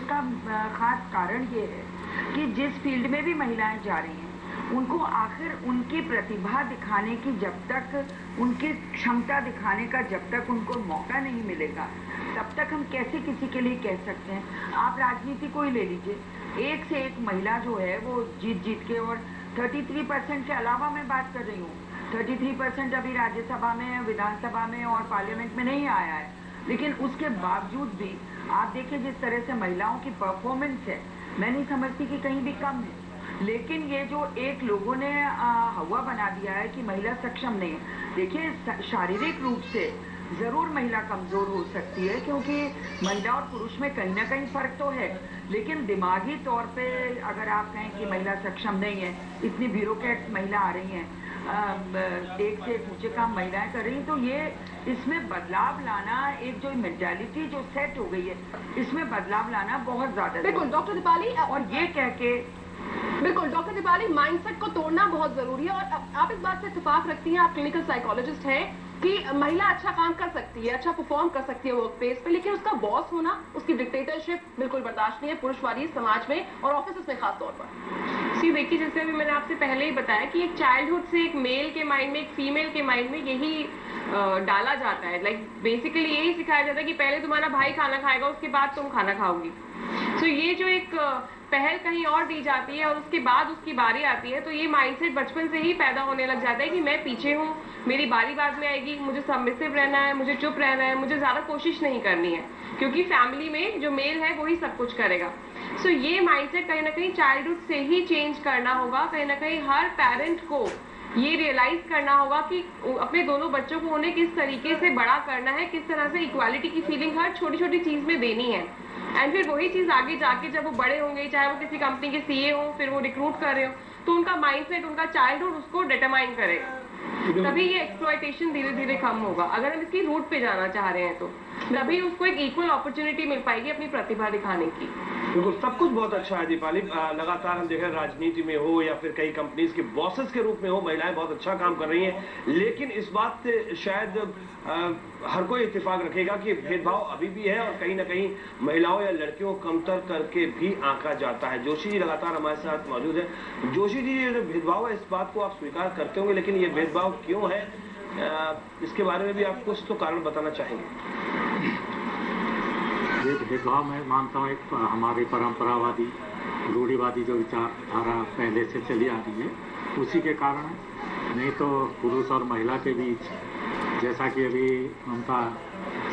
उसका खास कारण ये है कि जिस फील्ड में भी महिलाएं जा रही हैं, उनको आखिर उनकी प्रतिभा दिखाने की जब तक, उनकी क्षमता दिखाने का जब तक उनको मौका नहीं मिलेगा, तब तक हम कैसे किसी के लिए कह सकते हैं। आप राजनीति को ही ले लीजिए, एक से एक महिला जो है वो जीत जीत के, और 33% के अलावा मैं बात कर रही हूँ, 33% अभी राज्यसभा में, विधानसभा में और पार्लियामेंट में नहीं आया है, लेकिन उसके बावजूद भी आप देखिए जिस तरह से महिलाओं की परफॉर्मेंस है, मैं नहीं समझती कि कहीं भी कम है। लेकिन ये जो एक लोगों ने हवा बना दिया है कि महिला सक्षम नहीं है, देखिए शारीरिक रूप से जरूर महिला कमजोर हो सकती है, क्योंकि महिला और पुरुष में कहीं ना कहीं फर्क तो है, लेकिन दिमागी तौर पे अगर आप कहें कि महिला सक्षम नहीं है, इतनी ब्यूरोक्रेट महिला आ रही हैं, एक से एक ऊंचे काम महिलाएं कर रही, तो ये इसमें बदलाव लाना, एक जो मेंटालिटी जो सेट हो गई है, इसमें बदलाव लाना बहुत ज्यादा। बिल्कुल डॉक्टर दीपाली, और ये कह के बिल्कुल डॉक्टर दीपाली, माइंडसेट को तोड़ना बहुत जरूरी है। और आप इस बात से इत्तेफाक रखती हैं, आप क्लिनिकल साइकोलॉजिस्ट हैं, कि महिला अच्छा काम कर सकती है, अच्छा परफॉर्म कर सकती है वर्क प्लेस पे, लेकिन उसका बॉस होना, उसकी डिक्टेटरशिप बिल्कुल बर्दाश्त नहीं है पुरुषवादी समाज में और ऑफिस में खास तौर पर। सी देखिए, जैसे अभी मैंने आपसे पहले ही बताया कि एक चाइल्डहुड से एक मेल के माइंड में, एक फीमेल के माइंड में यही डाला जाता है, लाइक बेसिकली यही सिखाया जाता है कि पहले तुम्हारा भाई खाना खाएगा, उसके बाद तुम खाना खाओगी। सो ये जो एक पहल कहीं और दी जाती है और उसके बाद उसकी बारी आती है, तो ये माइंडसेट बचपन से ही पैदा होने लग जाता है कि मैं पीछे हूँ, मेरी बारी बाद में आएगी, मुझे सबमिसिव रहना है, मुझे चुप रहना है, मुझे ज्यादा कोशिश नहीं करनी है, क्योंकि फैमिली में जो मेल है वही सब कुछ करेगा। सो ये माइंडसेट कहीं ना कहीं चाइल्डहुड से ही चेंज करना होगा। कहीं ना कहीं हर पेरेंट को ये रियलाइज करना होगा कि अपने दोनों बच्चों को उन्हें किस तरीके से बड़ा करना है, किस तरह से इक्वालिटी की फीलिंग हर छोटी छोटी चीज में देनी है। एंड फिर वही चीज आगे जाके जब वो बड़े होंगे, चाहे वो किसी कंपनी के सीए हो, फिर वो रिक्रूट कर रहे हो, तो उनका माइंडसेट, उनका चाइल्डहुड उसको डिटरमाइन करेगा, तभी ये एक्सप्लॉयटेशन धीरे धीरे कम होगा। अगर हम इसकी रूट पे जाना चाह रहे हैं तो तभी उसको एक इक्वल अपॉर्चुनिटी मिल पाएगी अपनी प्रतिभा दिखाने की। बिल्कुल, सब कुछ बहुत अच्छा है दीपाली। लगातार हम देख रहे हैं राजनीति में हो या फिर कई कंपनीज के बॉसेस के रूप में हो, महिलाएं बहुत अच्छा काम कर रही हैं, लेकिन इस बात से शायद हर कोई इत्तेफाक रखेगा कि भेदभाव अभी भी है और कहीं ना कहीं महिलाओं या लड़कियों को कमतर करके भी आंका जाता है। जोशी जी लगातार हमारे साथ मौजूद है। जोशी जी, ये जो भेदभाव है, इस बात को आप स्वीकार करते होंगे, लेकिन ये भेदभाव क्यों है, इसके बारे में भी आप कुछ तो कारण बताना चाहेंगे? ये भेदभाव मैं मानता हूँ एक हमारी परंपरावादी, रूढ़िवादी जो विचारधारा पहले से चली आ रही है, उसी के कारण है। नहीं तो पुरुष और महिला के बीच, जैसा कि अभी ममता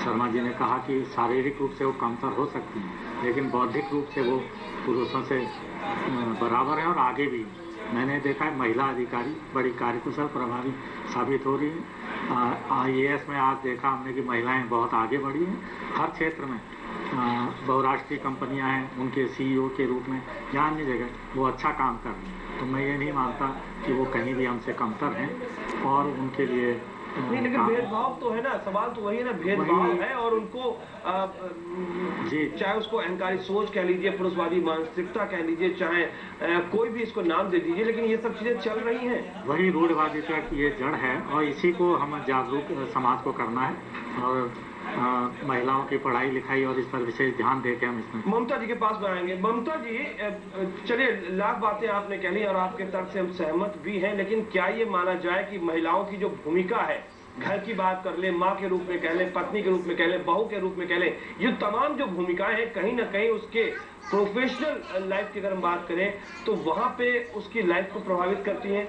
शर्मा जी ने कहा कि शारीरिक रूप से वो कमतर हो सकती हैं, लेकिन बौद्धिक रूप से वो पुरुषों से बराबर है और आगे भी। मैंने देखा है महिला अधिकारी बड़ी कार्यकुशल, प्रभावी साबित हो रही है। IAS में आज देखा हमने कि महिलाएं बहुत आगे बढ़ी हैं हर क्षेत्र में। बहुराष्ट्रीय कंपनियां हैं, उनके CEO के रूप में या अन्य जगह वो अच्छा काम कर रही हैं। तो मैं ये नहीं मानता कि वो कहीं भी हमसे कमतर हैं और उनके लिए नहीं, लेकिन भेदभाव तो है ना, सवाल तो वही है ना, भेदभाव है और उनको जी, चाहे उसको अहंकारी सोच कह लीजिए, पुरुषवादी मानसिकता कह लीजिए, चाहे कोई भी इसको नाम दे दीजिए, लेकिन ये सब चीजें चल रही हैं। वही रूढ़िवादिता की ये जड़ है और इसी को हम जागरूक समाज को करना है और महिलाओं की पढ़ाई लिखाई और इस पर विशेष ध्यान देके हम इसमें। ममता जी के पास में आएंगे। ममता जी, चलिए लाख बातें आपने कह ली और आपके तर्क से हम सहमत भी हैं, लेकिन क्या ये माना जाए कि महिलाओं की जो भूमिका है, घर की बात कर ले, माँ के रूप में कह ले, पत्नी के रूप में कह ले, बहू के रूप में कह ले, ये तमाम जो भूमिकाएं हैं कहीं ना कहीं उसके प्रोफेशनल लाइफ की अगर हम बात करें तो वहां पे उसकी लाइफ को प्रभावित करती हैं।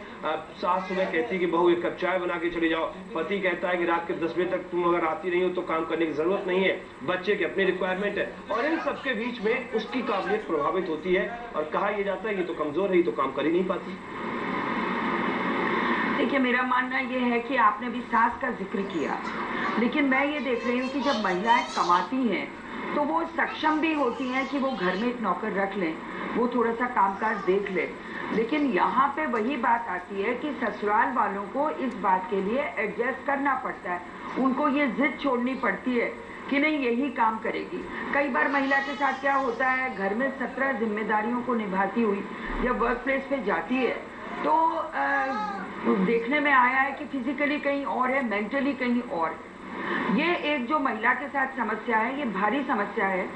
सास सुबह कहती है कि बहू एक कप चाय बना के चले जाओ, पति कहता है कि रात के 10 बजे तक तुम अगर आती नहीं हो तो काम करने की जरूरत नहीं है, बच्चे की अपनी रिक्वायरमेंट है, और इन सबके बीच में उसकी काबिलियत प्रभावित होती है और कहा यह जाता है ये तो कमजोर है, ये तो काम कर ही नहीं पाती। देखिए, मेरा मानना यह है कि आपने भी सास का जिक्र किया, लेकिन मैं ये देख रही हूँ कि जब महिलाएं कमाती हैं तो वो सक्षम भी होती हैं कि वो घर में एक नौकर रख लें, वो थोड़ा सा कामकाज देख ले, लेकिन यहाँ पे वही बात आती है कि ससुराल वालों को इस बात के लिए एडजस्ट करना पड़ता है, उनको ये जिद छोड़नी पड़ती है कि नहीं यही काम करेगी। कई बार महिला के साथ क्या होता है, घर में 17 जिम्मेदारियों को निभाती हुई जब वर्क प्लेस पे जाती है तो देखने में आया है कि फिजिकली कहीं और है, मेंटली कहीं और है। ये एक जो महिला के साथ समस्या है, ये भारी समस्या है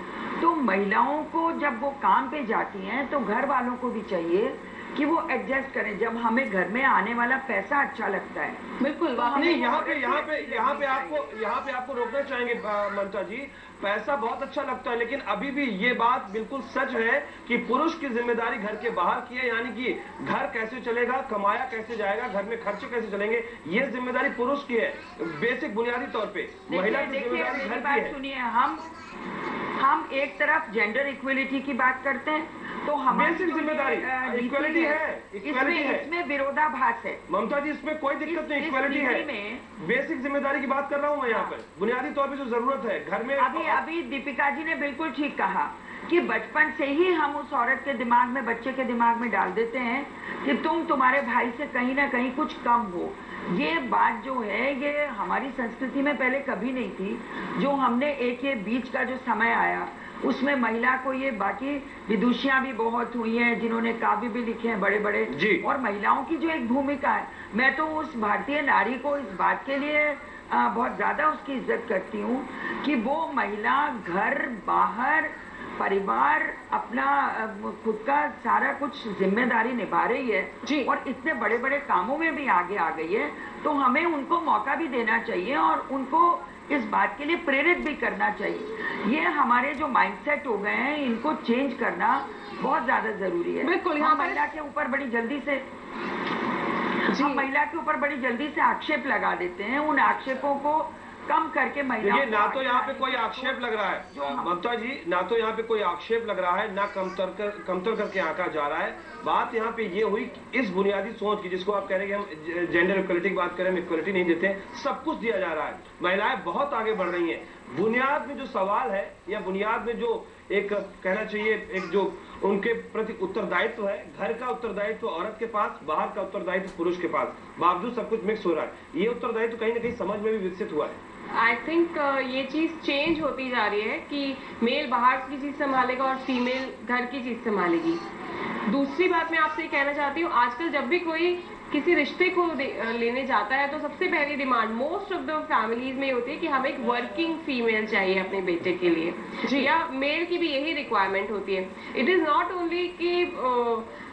तो महिलाओं को जब वो काम पे जाती हैं तो घर वालों को भी चाहिए कि वो एडजस्ट करें। जब हमें घर में आने वाला पैसा अच्छा लगता है, बिल्कुल नहीं, यहाँ पे आपको रोकना चाहेंगे ममता जी। पैसा बहुत अच्छा लगता है, लेकिन अभी भी ये बात बिल्कुल सच है कि पुरुष की जिम्मेदारी घर के बाहर की है, यानी कि घर कैसे चलेगा, कमाया कैसे जाएगा, घर में खर्चे कैसे चलेंगे, ये जिम्मेदारी पुरुष की है बेसिक बुनियादी तौर पे। महिला की जिम्मेदारी घर की है। सुनिए, हम एक तरफ जेंडर इक्वलिटी की बात करते हैं तो हमारी बेसिक जिम्मेदारी इक्वालिटी है, इक्वालिटी है। इसमें विरोधाभास है ममता जी, इसमें कोई दिक्कत नहीं, इक्वालिटी है। बेसिक जिम्मेदारी की बात कर रहा हूँ मैं यहाँ पर, बुनियादी तौर पे जो जरूरत है घर में। अभी दीपिका जी ने बिल्कुल ठीक कहा कि बचपन से ही हम उस औरत के दिमाग में, बच्चे के दिमाग में डाल देते हैं कि तुम तुम्हारे भाई से कहीं ना कहीं कुछ कम हो। ये बात जो है ये हमारी संस्कृति में पहले कभी नहीं थी। जो हमने ये बीच का जो समय आया उसमें महिला को ये, बाकी विदुषियां भी बहुत हुई हैं जिन्होंने काव्य भी लिखे हैं बड़े बड़े, और महिलाओं की जो एक भूमिका है, मैं तो उस भारतीय नारी को इस बात के लिए बहुत ज्यादा उसकी इज्जत करती हूँ कि वो महिला घर बाहर परिवार अपना खुद का सारा कुछ जिम्मेदारी निभा रही है और इतने बड़े बड़े कामों में भी आगे आ गई है। तो हमें उनको मौका भी देना चाहिए और उनको इस बात के लिए प्रेरित भी करना चाहिए। ये हमारे जो माइंडसेट हो गए हैं इनको चेंज करना बहुत ज्यादा जरूरी है। बिल्कुल, हम महिला के ऊपर बड़ी जल्दी से आक्षेप लगा देते हैं। उन आक्षेपों को कम करके महिलाओं, ना तो यहाँ पे कोई आक्षेप लग रहा है ममता जी, ना तो यहाँ पे कोई आक्षेप लग रहा है, ना कमतर करके आंका जा रहा है। बात यहाँ पे ये हुई इस बुनियादी सोच की, जिसको आप कह रहे हैं कि हम जेंडर इक्वलिटी की बात करें, हम इक्वलिटी नहीं देते, सब कुछ दिया जा रहा है, महिलाएं बहुत आगे बढ़ रही हैं। बुनियाद में जो सवाल है या बुनियाद में जो एक कहना चाहिए, एक जो उनके प्रति उत्तरदायित्व है, घर का उत्तरदायित्व औरत के पास, बाहर का उत्तरदायित्व पुरुष के पास, बावजूद सब कुछ मिक्स हो रहा है। ये उत्तरदायित्व कहीं ना कहीं समझ में भी विकसित हुआ है। आई थिंक ये चीज चेंज होती जा रही है कि मेल बाहर की चीज संभालेगा और फीमेल घर की चीज संभालेगी। दूसरी बात मैं आपसे कहना चाहती हूँ, आजकल जब भी कोई किसी रिश्ते को लेने जाता है तो सबसे पहली demand most of the families में होती है कि हमें एक वर्किंग फीमेल चाहिए अपने बेटे के लिए, या मेल की भी यही रिक्वायरमेंट होती है। इट इज नॉट ओनली कि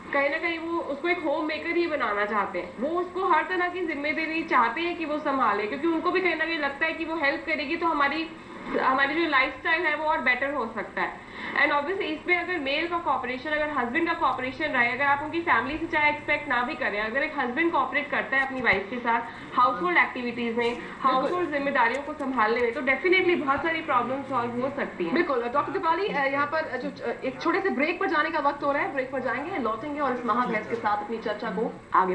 कहीं ना कहीं वो उसको एक होम मेकर ही बनाना चाहते हैं, वो उसको हर तरह की जिम्मेदारी चाहते हैं कि वो संभाले, क्योंकि उनको भी कहीं ना कहीं लगता है कि वो हेल्प करेगी तो हमारी जो लाइफस्टाइल है वो और बेटर हो सकता है। एंड ऑब्वियसली इसमें अगर मेल का कॉपरेशन, अगर हस्बैंड का कॉपरेशन रहे, अगर आप उनकी फैमिली से चाहे एक्सपेक्ट ना भी करें, अगर एक हस्बैंड कॉपरेट करता है अपनी वाइफ के साथ हाउस होल्ड एक्टिविटीज में, हाउस होल्ड जिम्मेदारियों को संभालने में, तो डेफिनेटली बहुत सारी प्रॉब्लम सॉल्व हो सकती है। बिल्कुल डॉक्टर दीपाली, यहाँ पर जो एक छोटे से ब्रेक पर जाने का वक्त हो रहा है, ब्रेक पर जाएंगे, लौटेंगे और इस महाबहस के साथ अपनी चर्चा को आगे